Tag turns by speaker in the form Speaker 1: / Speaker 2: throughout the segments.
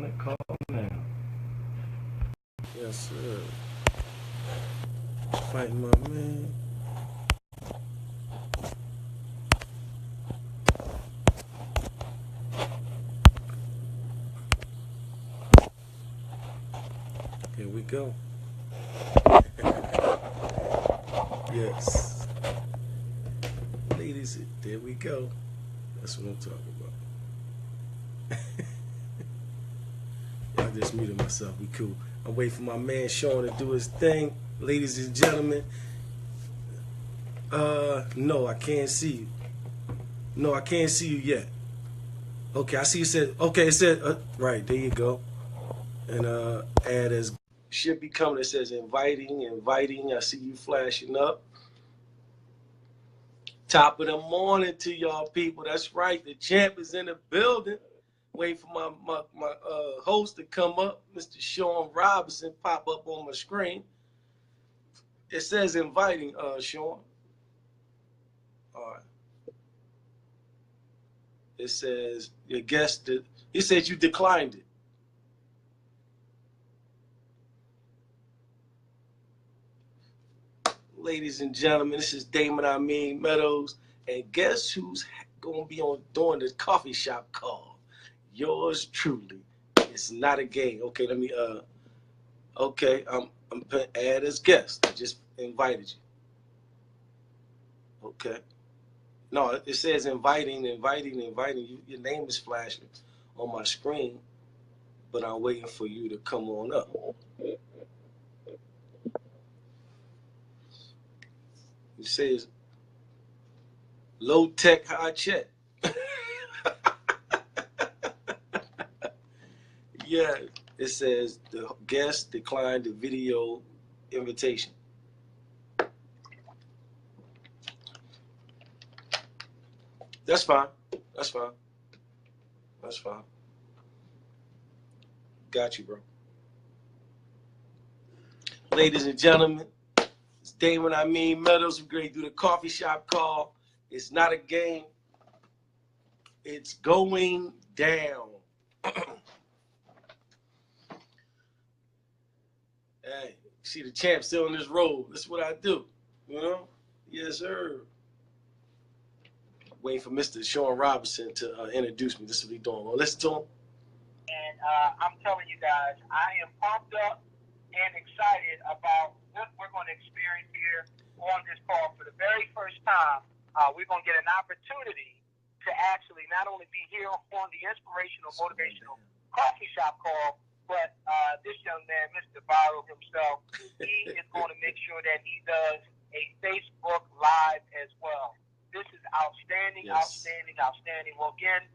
Speaker 1: a call now.
Speaker 2: Yes, sir. Fighting my man. Here we go. Yes. Ladies, there we go. That's what I'm talking about. I just muted myself. We cool. I'm waiting for my man Sean to do his thing. Ladies and gentlemen. No, I can't see you. No, I can't see you yet. Okay, I see you said, okay, it said, right, there you go. And add as should be coming. It says inviting. I see you flashing up. Top of the morning to y'all people. That's right. The champ is in the building. Waiting for my host to come up. Mr. Sean Robinson pop up on my screen. It says inviting, Sean. All right. It says your guest. It says you declined it. Ladies and gentlemen, this is Damon, Amin, Meadows, and guess who's gonna be on doing the coffee shop call? Yours truly. It's not a game. Okay, let me okay, I'm putting add as guest. I just invited you. Okay. No, it says inviting. Your name is flashing on my screen, but I'm waiting for you to come on up. It says low tech, high check. Yeah, it says the guest declined the video invitation. That's fine. That's fine. That's fine. Got you, bro. Ladies and gentlemen, it's Damon, Amin, Meadows. We're going to do the coffee shop call. It's not a game. It's going down. Hey, see the champ still in this role. That's what I do. You know? Yes, sir. Waiting for Mr. Sean Robinson to introduce me. This is what he's doing. Well, listen to him.
Speaker 3: And I'm telling you guys, I am pumped up and excited about what we're going to experience here on this call. For the very first time, we're going to get an opportunity to actually not only be here on the inspirational, motivational coffee shop call, but this young man, Mr. Viral himself, he is going to make sure that he does a Facebook Live as well. This is outstanding, yes. outstanding. Well, again,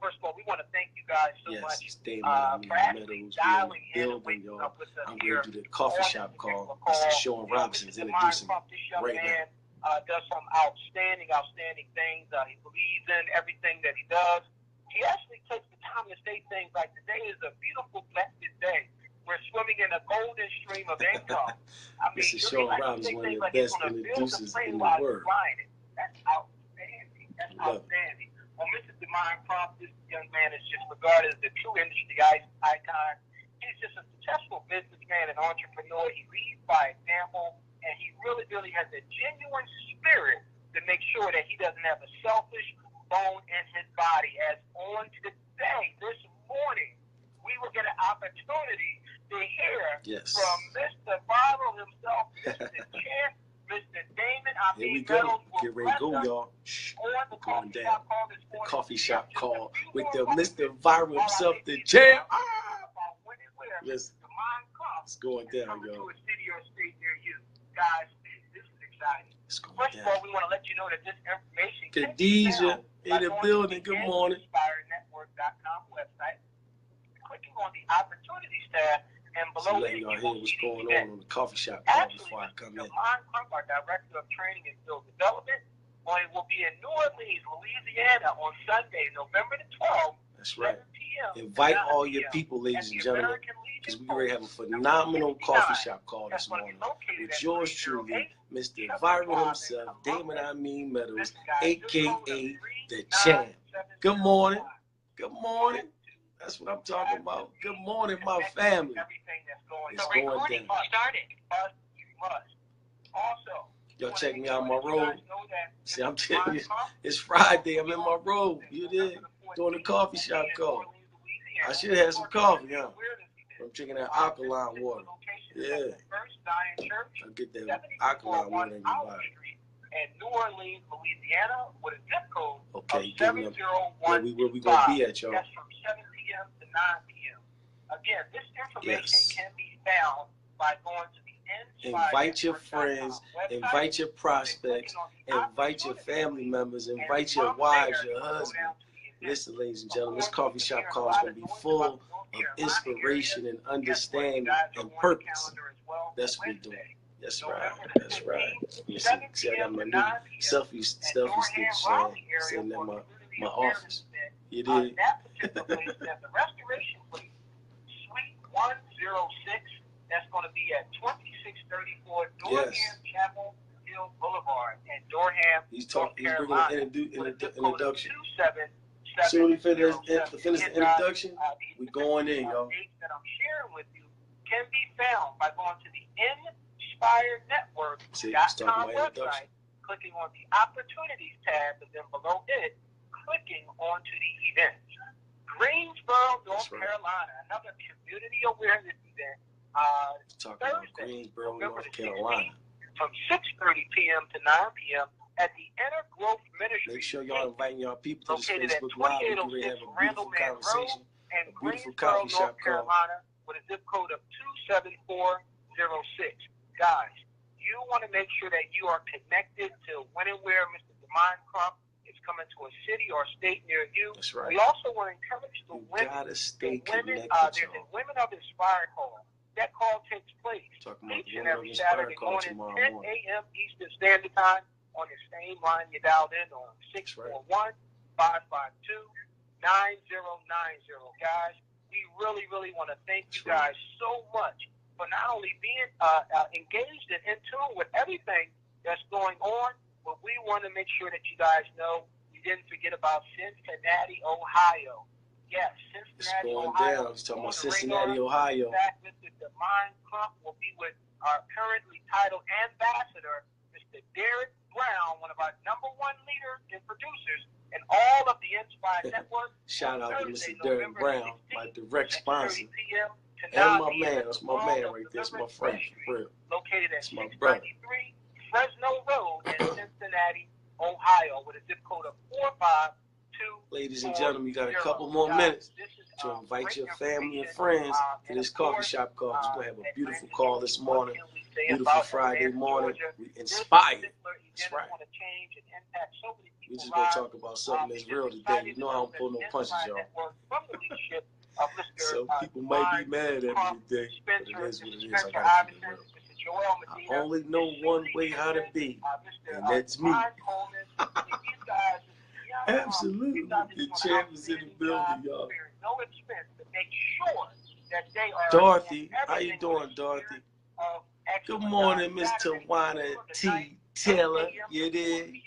Speaker 3: first of all, we want to thank you guys so much for actually dialing in and waking up with us here.
Speaker 2: I'm going to do the coffee shop call. Mr. Sean Robinson's introducing right now.
Speaker 3: Does some outstanding things. He believes in everything that he does. He actually takes the time to say things like, today is a beautiful, blessed day. We're swimming in a golden stream of income. I mean,
Speaker 2: Mr. Sean Robinson, one of the best introducers in the world.
Speaker 3: That's outstanding. Outstanding. Well, Mr. Damon Crump, this young man is just regarded as the true industry icon. He's just a successful businessman and entrepreneur. He leads by example, and he really has a genuine spirit to make sure that he doesn't have a selfish bone in his body. As on today, this morning, we will get an opportunity to hear from Mr. Viral himself, Mr. Champ, Mr. Damon.
Speaker 2: Here we go. Get ready to go, y'all. Shh. Going down. The coffee shop call with the Mr. Viral himself, the champ. Yes. It's going down, y'all.
Speaker 3: Guys, this is exciting. First of all, we want to let you know that this information
Speaker 2: Khadijah in the building. Good morning.
Speaker 3: InspireNetwork.com website. Clicking on the opportunities tab. And below
Speaker 2: let y'all hear what's going on the coffee shop call before I come in.
Speaker 3: Damon Crump, our Director of Training and Field Development, will be in New Orleans, Louisiana on Sunday, November the 12th.
Speaker 2: That's right. 7 p.m. Invite all your people, ladies and gentlemen, because we're going to have a phenomenal coffee shop call this morning. It's yours truly, Mr. Viral himself, Damon Amin Meadows, a.k.a. the champ. Good morning. Good morning. That's what I'm talking about. Good morning, my family.
Speaker 3: Everything that's going
Speaker 2: It's
Speaker 3: on.
Speaker 2: going
Speaker 3: Recording
Speaker 2: down.
Speaker 3: started. You must. Also,
Speaker 2: Y'all check me out on my
Speaker 3: you
Speaker 2: road.
Speaker 3: guys know that
Speaker 2: See, I'm telling you, it's Friday. I'm in my road. You did doing the coffee shop call. I should have some coffee, huh? I'm drinking that alkaline water. Yeah. I get that alkaline water in your body.
Speaker 3: And New Orleans, Louisiana, with a zip code
Speaker 2: Okay,
Speaker 3: of
Speaker 2: give me
Speaker 3: 70125.
Speaker 2: where we gonna be at, y'all.
Speaker 3: That's from 7 p.m. to 9 p.m. Again, this information
Speaker 2: Yes.
Speaker 3: can be found by going to the
Speaker 2: Invite your friends, invite your prospects, invite your family members, invite your wives, your husband. Listen, ladies and gentlemen, this coffee shop call is going to be full of inspiration and understanding and purpose. That's what we're doing. That's right. That's right. You see, I got my new selfie stick sitting in my office. You did.
Speaker 3: That particular place, that's the restoration place, Suite 106. That's going to be at 2634 Durham Chapel Hill Boulevard in Durham, North Carolina.
Speaker 2: He's bringing an introduction. Soon we finish the introduction, we going in, y'all.
Speaker 3: That I'm sharing with you can be found by going to the InspiredNetwork.com website, clicking on the Opportunities tab, and then below it, clicking onto the events. Greensboro, North Carolina, another community awareness event.
Speaker 2: Talking about Greensboro, North Carolina.
Speaker 3: From 6:30 p.m. to 9 p.m. at the Inner Growth Ministry.
Speaker 2: Make sure y'all inviting y'all people to this Facebook Live. We can really have a beautiful conversation, a beautiful coffee shop call.
Speaker 3: With a zip code of 27406. Guys, you want to make sure that you are connected to when and where Mr. Damon Crump is coming to a city or state near you.
Speaker 2: That's right.
Speaker 3: We also want to encourage the women.
Speaker 2: Gotta stay connected,
Speaker 3: there's a Women of Inspired call. That call takes place each and every Saturday morning, 10 a.m. Eastern Standard Time, on the same line you dialed in on 641-552-9090. Guys, we really, really want to thank you guys so much for not only being engaged and in tune with everything that's going on, but we want to make sure that you guys know we didn't forget about Cincinnati, Ohio. Yes, Cincinnati, Ohio.
Speaker 2: Down. He's talking about Cincinnati, Ohio.
Speaker 3: In fact, Mr. Damon Crump will be with our currently titled ambassador, Mr. Derek Brown, one of our #1 leaders and producers in all of the Inspired Network.
Speaker 2: Shout out to Mr. Derek Brown, my direct sponsor. And my man. That's my man right there. That's my friend, for real.
Speaker 3: Located at
Speaker 2: That's my brother.
Speaker 3: 693 Fresno Road in Cincinnati, Ohio, with a zip code of 452.
Speaker 2: Ladies and gentlemen, you got a couple more minutes to invite your family and friends to this coffee shop call. We're going to have a beautiful call this morning. Beautiful Friday morning. We inspired. That's right. We just going to talk about something that's real today. You know I don't pull no punches, y'all. So people might be mad at me today, but it is what it is. I got to keep it real. I only know one way how to be, and that's me. Absolutely. The champ is in the building, y'all. Dorothy, how you doing, Dorothy? Good morning, Miss Tawana T. Taylor. You did?
Speaker 3: Huge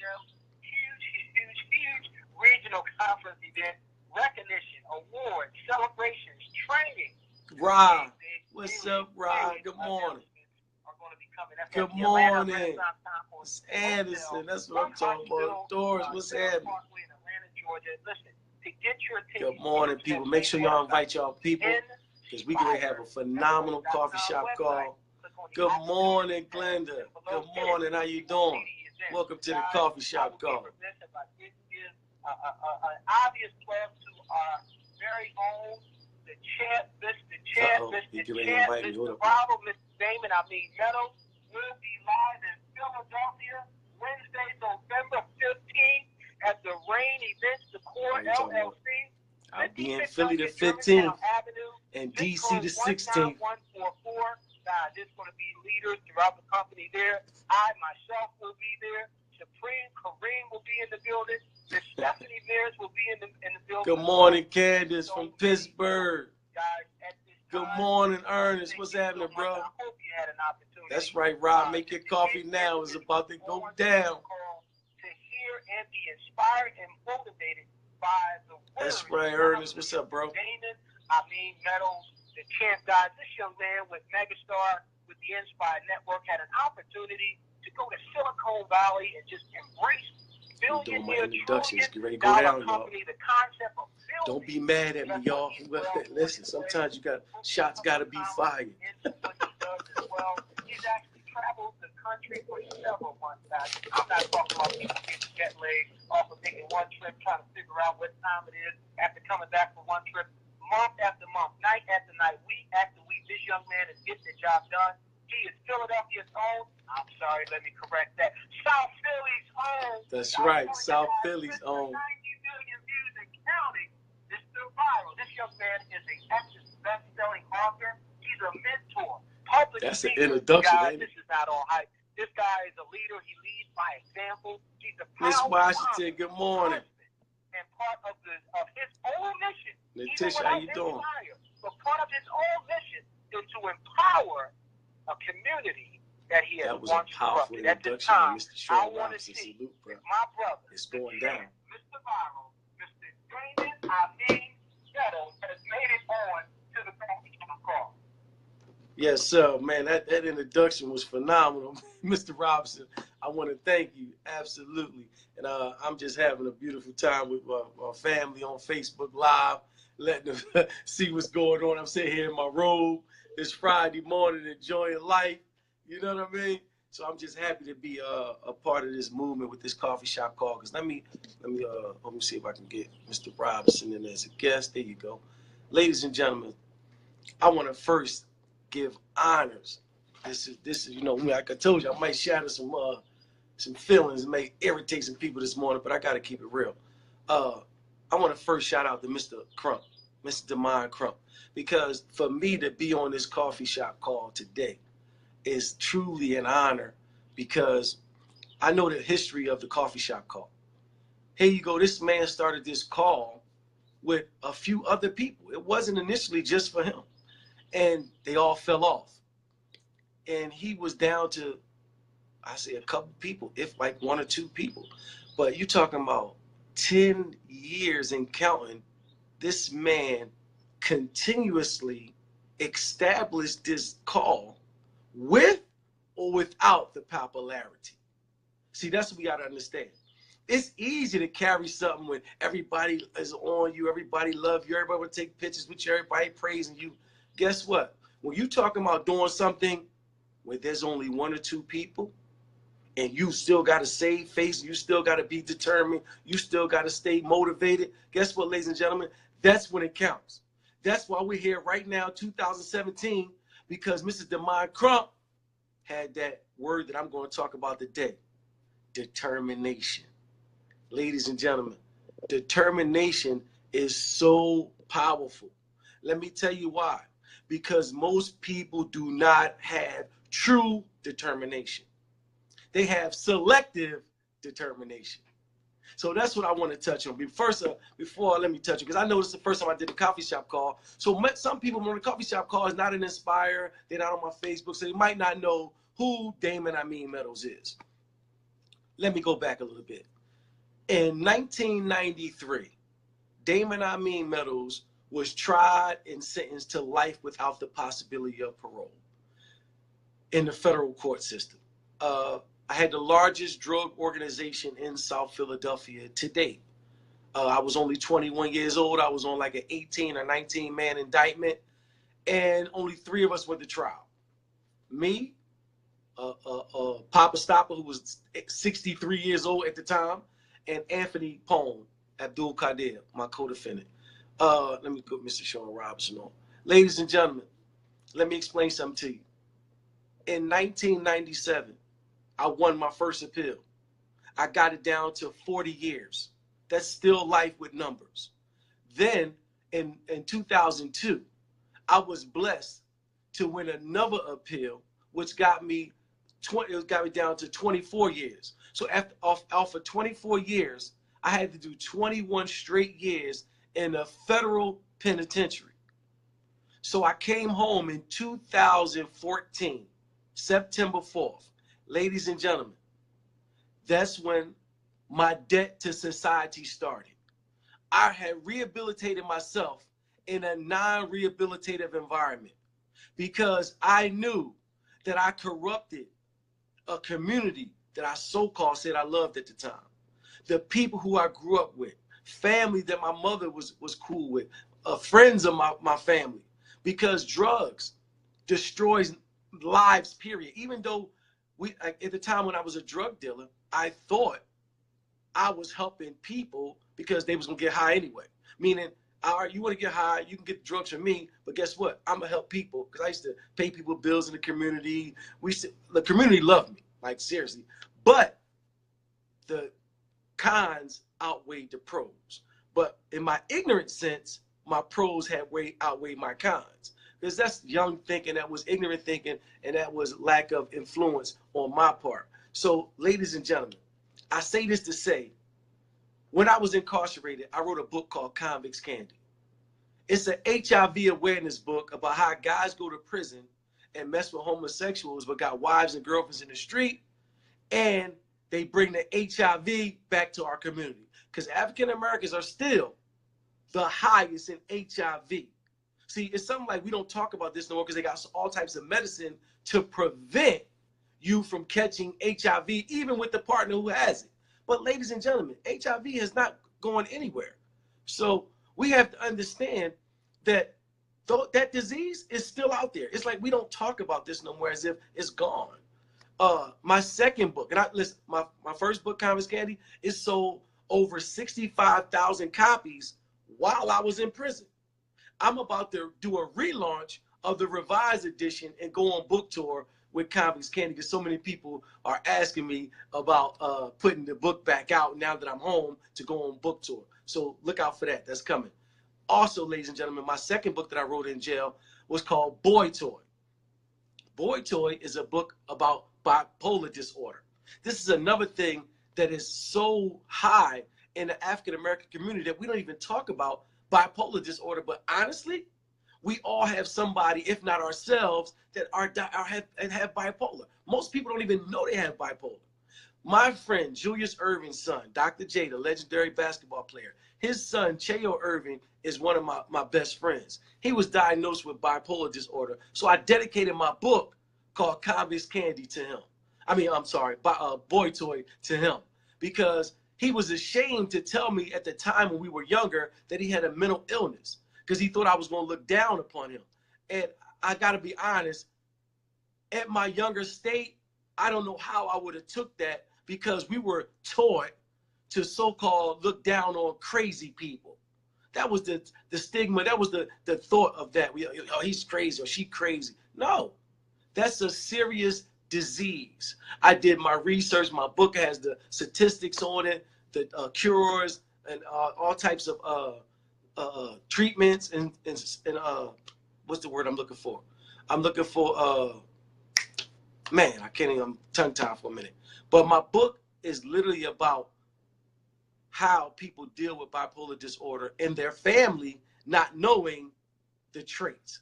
Speaker 3: regional conference event, recognition, awards, celebrations, training.
Speaker 2: Rob, what's up, Rob? Good morning. Good morning. It's Anderson. That's what I'm talking about. Doris, what's happening? Good morning, people. Make sure y'all invite y'all people, because we're going to have a phenomenal coffee shop call. Good morning, Glenda. Good morning. How you doing? Welcome to the coffee shop call.
Speaker 3: An obvious plus to our very own, the champ, Mr. Bravo, Mr. Damon, Meadows, will be live in Philadelphia Wednesday, November 15th at the Rain Events Decor LLC.
Speaker 2: I'll be in Philly the 15th and DC the 16th.
Speaker 3: There's going to be leaders throughout the company there. I myself will be there. Supreme Kareem will be in the building. The Stephanie Mears will be in the building.
Speaker 2: Good morning, Candace from Pittsburgh. Good morning, Ernest. What's happening, bro?
Speaker 3: I hope you had an opportunity.
Speaker 2: That's right, Rob. Make your coffee now. It's about to go down.
Speaker 3: To hear and be inspired and motivated by the words.
Speaker 2: That's right, Ernest. What's up, bro?
Speaker 3: Damon Amin, Meadows, the champ guys. This young man with Megastar, with the Inspire Network, had an opportunity to go to Silicon Valley and just embrace billionaire, trillion-dollar company, the concept of building.
Speaker 2: Don't be mad at me, y'all. Listen, sometimes shots got to be fired.
Speaker 3: He's actually traveled the country for several months now. I'm not talking about people getting jet lag off of taking one trip, trying to figure out what time it is after coming back from one trip. Month after month, night after night, week after week, this young man is getting the job done. He is Philadelphia's own. I'm sorry, let me correct that. South Philly's own.
Speaker 2: That's right, South Philly's own.
Speaker 3: 90 million views and counting. This is still viral. This young man is a best-selling author. He's a mentor. Public
Speaker 2: That's an
Speaker 3: speaker.
Speaker 2: introduction,
Speaker 3: Guys,
Speaker 2: ain't it?
Speaker 3: this is not all hype. This guy is a leader. He leads by example. He's a
Speaker 2: Miss
Speaker 3: proud
Speaker 2: Washington, good morning.
Speaker 3: and part of his own mission.
Speaker 2: Letitia, how you doing?
Speaker 3: But part of his own mission is to empower a community that he has once corrupted. At this time, I want to see if my brother,
Speaker 2: it's going down.
Speaker 3: Mr. Viral, Mr. Damon, Amin, Meadows, has made it on to the call.
Speaker 2: Yes, sir, man. That introduction was phenomenal, Mr. Robinson. I want to thank you, absolutely. And I'm just having a beautiful time with my family on Facebook Live, letting them see what's going on. I'm sitting here in my robe this Friday morning, enjoying life. You know what I mean? So I'm just happy to be a part of this movement with this coffee shop call. Cause let me see if I can get Mr. Robinson in as a guest. There you go, ladies and gentlemen. I want to first give honors. This is you know, like I told you, I might shatter some feelings and may irritate some people this morning, but I got to keep it real. I want to first shout out to Mr. Crump, Mr. Damon Crump, because for me to be on this coffee shop call today is truly an honor, because I know the history of the coffee shop call. Here you go. This man started this call with a few other people. It wasn't initially just for him, and they all fell off. And he was down to, I say, a couple people, if like one or two people. But you're talking about 10 years and counting. This man continuously established this call with or without the popularity. See, that's what we got to understand. It's easy to carry something when everybody is on you, everybody love you, everybody will take pictures with you, everybody praising you. Guess what? When you talking about doing something where there's only one or two people, and you still got to save face, you still got to be determined, you still got to stay motivated, guess what, ladies and gentlemen? That's when it counts. That's why we're here right now, 2017, because Mrs. Damon Crump had that word that I'm going to talk about today, determination. Ladies and gentlemen, determination is so powerful. Let me tell you why. Because most people do not have true determination. They have selective determination. So that's what I want to touch on. Before let me touch it, because I know this is the first time I did a coffee shop call. So some people on the coffee shop call is not an Inspire. They're not on my Facebook, so they might not know who Damon Amin Meadows is. Let me go back a little bit. In 1993, Damon Amin Meadows was tried and sentenced to life without the possibility of parole in the federal court system. I had the largest drug organization in South Philadelphia to date. I was only 21 years old. I was on like an 18 or 19 man indictment, and only 3 of us went to trial. Me, Papa Stopper, who was 63 years old at the time, and Anthony Pone, Abdul Qadir, my co-defendant. Let me put Mr. Sean Robinson on. Ladies and gentlemen, let me explain something to you. In 1997, I won my first appeal. I got it down to 40 years. That's still life with numbers. Then in 2002, I was blessed to win another appeal, which got me down to 24 years. So off of 24 years, I had to do 21 straight years in a federal penitentiary. So I came home in 2014, September 4th. Ladies and gentlemen, that's when my debt to society started. I had rehabilitated myself in a non-rehabilitative environment because I knew that I corrupted a community that I so-called said I loved at the time. The people who I grew up with, family that my mother was cool with, friends of my family, because drugs destroys lives, period. Even though at the time when I was a drug dealer, I thought I was helping people because they was gonna get high anyway. Meaning, all right, you want to get high, you can get drugs from me, but guess what? I'm gonna help people because I used to pay people bills in the community. The community loved me, like seriously. But the cons outweighed the pros. But in my ignorant sense, my pros had outweighed my cons. Because that's young thinking, that was ignorant thinking, and that was lack of influence on my part. So, ladies and gentlemen, I say this to say, when I was incarcerated, I wrote a book called Convict's Candy. It's an HIV awareness book about how guys go to prison and mess with homosexuals, but got wives and girlfriends in the street, and they bring the HIV back to our community. Because African Americans are still the highest in HIV. See, it's something like we don't talk about this no more because they got all types of medicine to prevent you from catching HIV, even with the partner who has it. But ladies and gentlemen, HIV has not gone anywhere. So we have to understand that that disease is still out there. It's like we don't talk about this no more as if it's gone. My second book, and listen, my first book, Convict's Candy, is sold over 65,000 copies while I was in prison. I'm about to do a relaunch of the revised edition and go on book tour with Convict's Candy because so many people are asking me about putting the book back out now that I'm home to go on book tour. So look out for that. That's coming. Also, ladies and gentlemen, my second book that I wrote in jail was called Boy Toy. Boy Toy is a book about bipolar disorder. This is another thing that is so high in the African American community that we don't even talk about bipolar disorder. But honestly, we all have somebody, if not ourselves, that have bipolar. Most people don't even know they have bipolar. My friend Julius Irving's son, Dr. J, the legendary basketball player, his son Cheo Irving is one of my best friends. He was diagnosed with bipolar disorder, so I dedicated my book called Convict's Candy to him. Boy Toy to him, because he was ashamed to tell me at the time when we were younger that he had a mental illness because he thought I was going to look down upon him. And I got to be honest, at my younger state, I don't know how I would have took that because we were taught to so-called look down on crazy people. That was the stigma. That was the thought of that. Oh, he's crazy or she crazy. No, that's a serious disease. I did my research. My book has the statistics on it, the cures, and all types of treatments and what's the word I'm looking for? I'm looking for man, I can't even, I'm tongue-tied for a minute. But my book is literally about how people deal with bipolar disorder and their family not knowing the traits.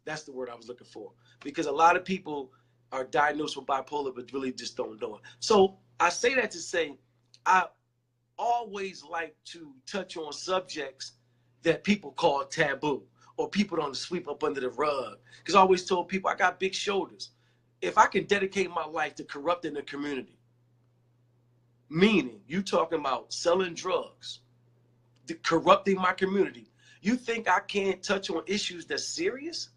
Speaker 2: That's the word I was looking for. Because a lot of people are diagnosed with bipolar but really just don't know it. So I say that to say I always like to touch on subjects that people call taboo or people don't sweep up under the rug. Because I always told people I got big shoulders. If I can dedicate my life to corrupting the community, meaning you talking about selling drugs, corrupting my community, you think I can't touch on issues that's serious?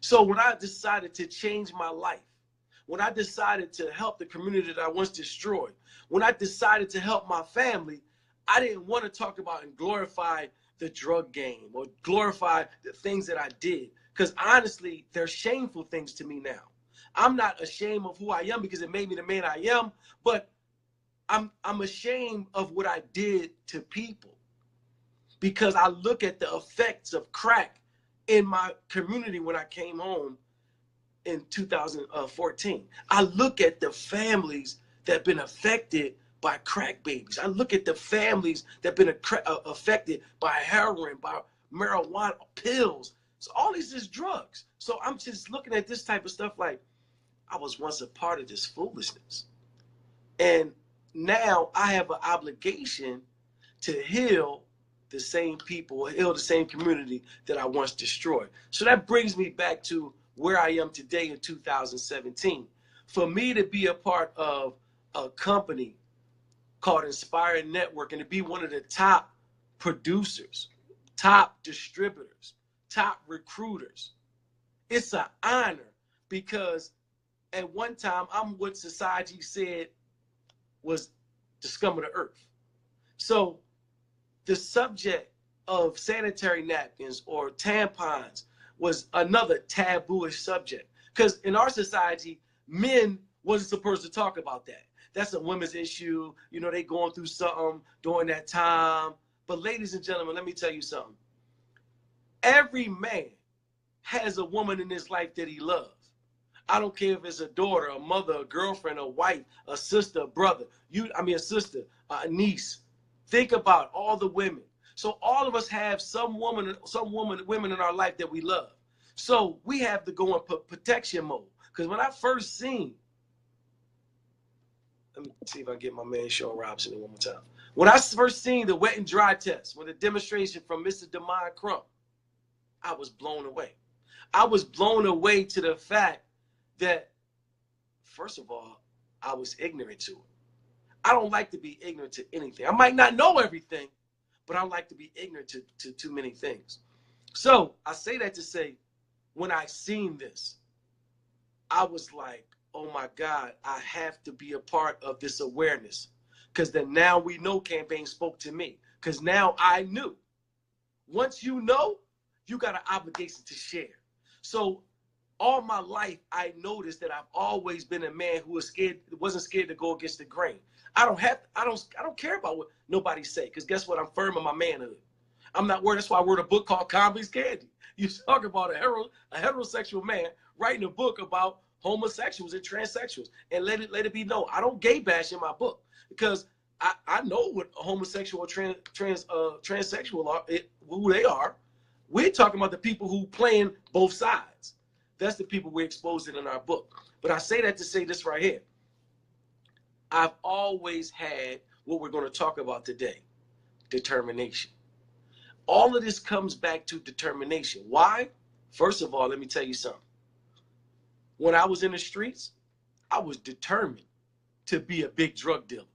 Speaker 2: So when I decided to change my life, when I decided to help the community that I once destroyed, when I decided to help my family, I didn't want to talk about and glorify the drug game or glorify the things that I did. Because honestly, they're shameful things to me now. I'm not ashamed of who I am because it made me the man I am, but I'm ashamed of what I did to people because I look at the effects of crack in my community when I came home in 2014. I look at the families that have been affected by crack babies. I look at the families that have been affected by heroin, by marijuana, pills. So all these is drugs. So I'm just looking at this type of stuff like I was once a part of this foolishness. And now I have an obligation to heal the same people, heal the same community that I once destroyed. So that brings me back to where I am today in 2017. For me to be a part of a company called Inspire Network and to be one of the top producers, top distributors, top recruiters, it's an honor, because at one time I'm what society said was the scum of the earth. So the subject of sanitary napkins or tampons was another tabooish subject, because in our society, men wasn't supposed to talk about that. That's a women's issue. You know, they going through something during that time. But ladies and gentlemen, let me tell you something. Every man has a woman in his life that he loves. I don't care if it's a daughter, a mother, a girlfriend, a wife, a sister, a brother, a sister, a niece. Think about all the women. So all of us have women in our life that we love. So we have to go in protection mode. Because when I first seen, let me see if I get my man Sean Robinson in one more time. When I first seen the wet and dry test, with a demonstration from Mr. Damon Crump, I was blown away. I was blown away to the fact that, first of all, I was ignorant to it. I don't like to be ignorant to anything. I might not know everything, but I like to be ignorant to too many things. So I say that to say, when I seen this, I was like, oh my God, I have to be a part of this awareness. Because the Now We Know campaign spoke to me. Because now I knew. Once you know, you got an obligation to share. So all my life, I noticed that I've always been a man who wasn't scared to go against the grain. I don't care about what nobody say, because guess what? I'm firm in my manhood. I'm not worried. That's why I wrote a book called Convict's Candy. You talk about a heterosexual man writing a book about homosexuals and transsexuals, and let it be known. I don't gay bash in my book, because I know what a homosexual or transsexual are, who they are. We're talking about the people who playing both sides. That's the people we're exposing in our book. But I say that to say this right here. I've always had what we're going to talk about today, determination. All of this comes back to determination. Why? First of all, let me tell you something. When I was in the streets, I was determined to be a big drug dealer.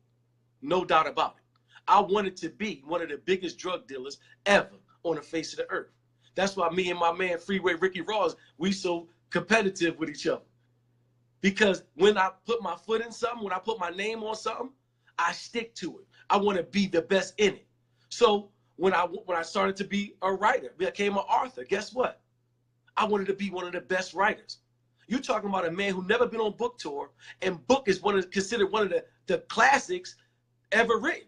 Speaker 2: No doubt about it. I wanted to be one of the biggest drug dealers ever on the face of the earth. That's why me and my man Freeway Ricky Ross, we so competitive with each other. Because when I put my foot in something, when I put my name on something, I stick to it. I want to be the best in it. So when I started to be a writer, became an author, guess what? I wanted to be one of the best writers. You're talking about a man who never been on book tour, and book is considered one of the classics ever written.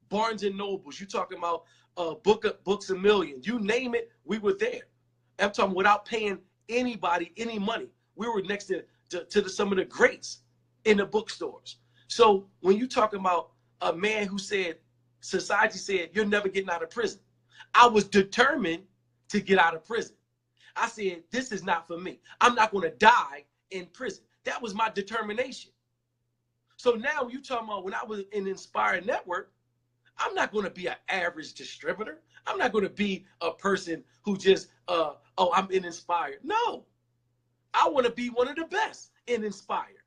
Speaker 2: Barnes and Nobles, you're talking about Books A Million. You name it, we were there. I'm talking without paying anybody any money. We were next to some of the greats in the bookstores. So when you talking about a man who said, society said, you're never getting out of prison, I was determined to get out of prison. I said, this is not for me. I'm not going to die in prison. That was my determination. So now you talking about when I was in Inspire Network, I'm not going to be an average distributor. I'm not going to be a person who just, I'm in Inspire. No, I want to be one of the best in Inspire,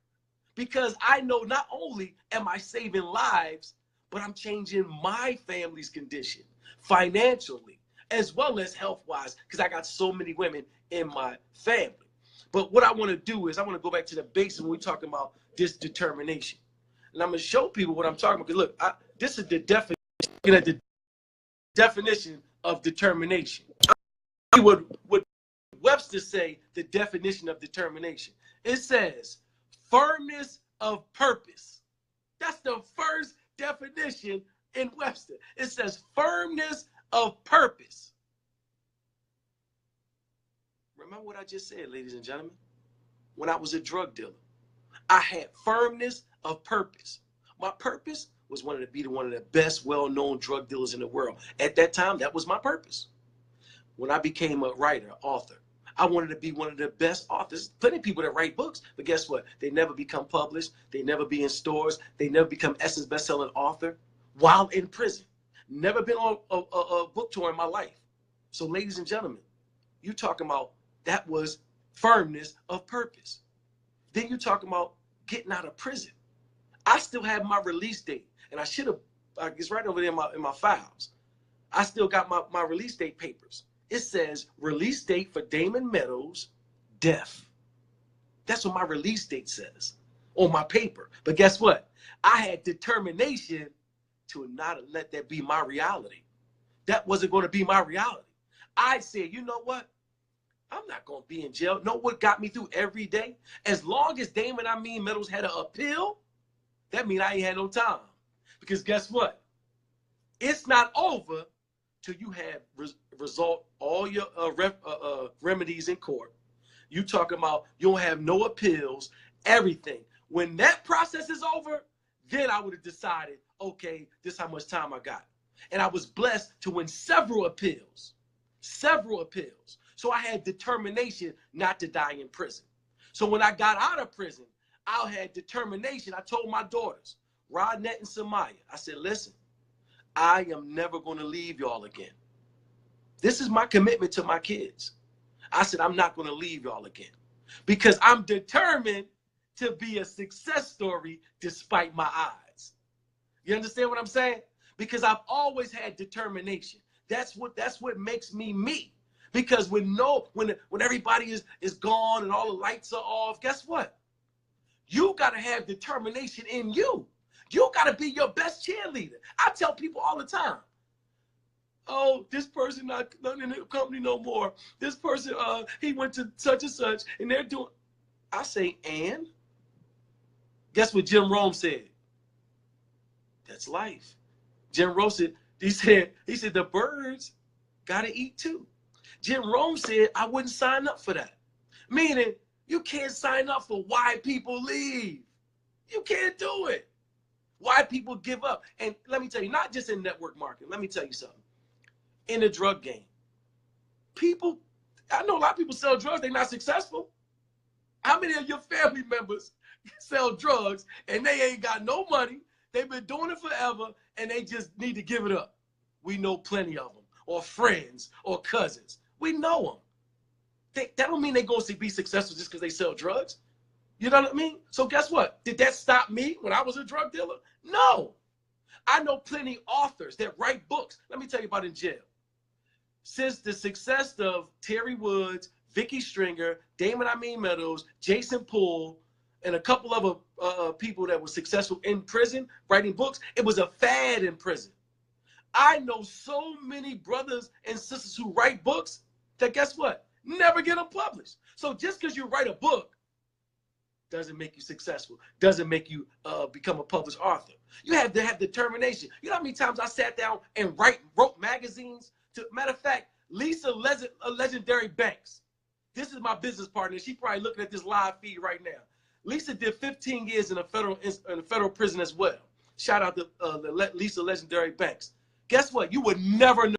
Speaker 2: because I know not only am I saving lives, but I'm changing my family's condition financially, as well as health-wise, because I got so many women in my family. But what I want to do is I want to go back to the basics when we're talking about this determination. And I'm going to show people what I'm talking about. Because look, this is the definition of determination. What Webster say the definition of determination. It says firmness of purpose. That's the first definition in Webster. It says firmness of purpose. Remember what I just said, ladies and gentlemen? When I was a drug dealer, I had firmness of purpose. My purpose was wanting to be one of the best well-known drug dealers in the world. At that time, that was my purpose. When I became a writer, author, I wanted to be one of the best authors. Plenty of people that write books, but guess what? They never become published. They never be in stores. They never become Essence best-selling author while in prison. Never been on a book tour in my life. So ladies and gentlemen, you talking about that was firmness of purpose. Then you talking about getting out of prison. I still have my release date, and I should have, it's right over there in my files. I still got my release date papers. It says release date for Damon Meadows, death. That's what my release date says on my paper. But guess what? I had determination to not let that be my reality. That wasn't going to be my reality. I said, you know what? I'm not going to be in jail. Know what got me through every day? As long as Damon, Meadows had an appeal, that means I ain't had no time. Because guess what? It's not over till you have resolved all your remedies in court. You talking about you don't have no appeals, everything. When that process is over, then I would have decided, okay, this is how much time I got. And I was blessed to win several appeals. So I had determination not to die in prison. So when I got out of prison, I had determination. I told my daughters, Rodnette and Samaya, I said, listen, I am never going to leave y'all again. This is my commitment to my kids. I said, I'm not going to leave y'all again because I'm determined to be a success story despite my odds. You understand what I'm saying? Because I've always had determination. That's what makes me me. Because when everybody is gone and all the lights are off, guess what? You got to have determination in you. You got to be your best cheerleader. I tell people all the time, oh, this person not in the company no more. This person, he went to such and such, and they're doing. I say, and guess what Jim Rome said? That's life. Jim Rome said, he said the birds gotta eat too. Jim Rome said I wouldn't sign up for that. Meaning you can't sign up for why people leave. You can't do it. Why people give up. And let me tell you, not just in network marketing, let me tell you something. In the drug game, people, I know a lot of people sell drugs, they're not successful. How many of your family members sell drugs and they ain't got no money, they've been doing it forever, and they just need to give it up? We know plenty of them, or friends, or cousins. We know them. That don't mean they're going to be successful just because they sell drugs. You know what I mean? So guess what? Did that stop me when I was a drug dealer? No. I know plenty authors that write books. Let me tell you about in jail. Since the success of Terry Woods, Vicky Stringer, Damon Meadows, Jason Poole, and a couple other people that were successful in prison writing books, it was a fad in prison. I know so many brothers and sisters who write books that guess what? Never get them published. So just because you write a book doesn't make you successful, doesn't make you become a published author. You have to have determination. You know how many times I sat down and wrote magazines? Matter of fact, Lisa Legendary Banks, this is my business partner. She probably looking at this live feed right now. Lisa did 15 years in a federal prison as well. Shout out to Lisa Legendary Banks. Guess what? You would never know.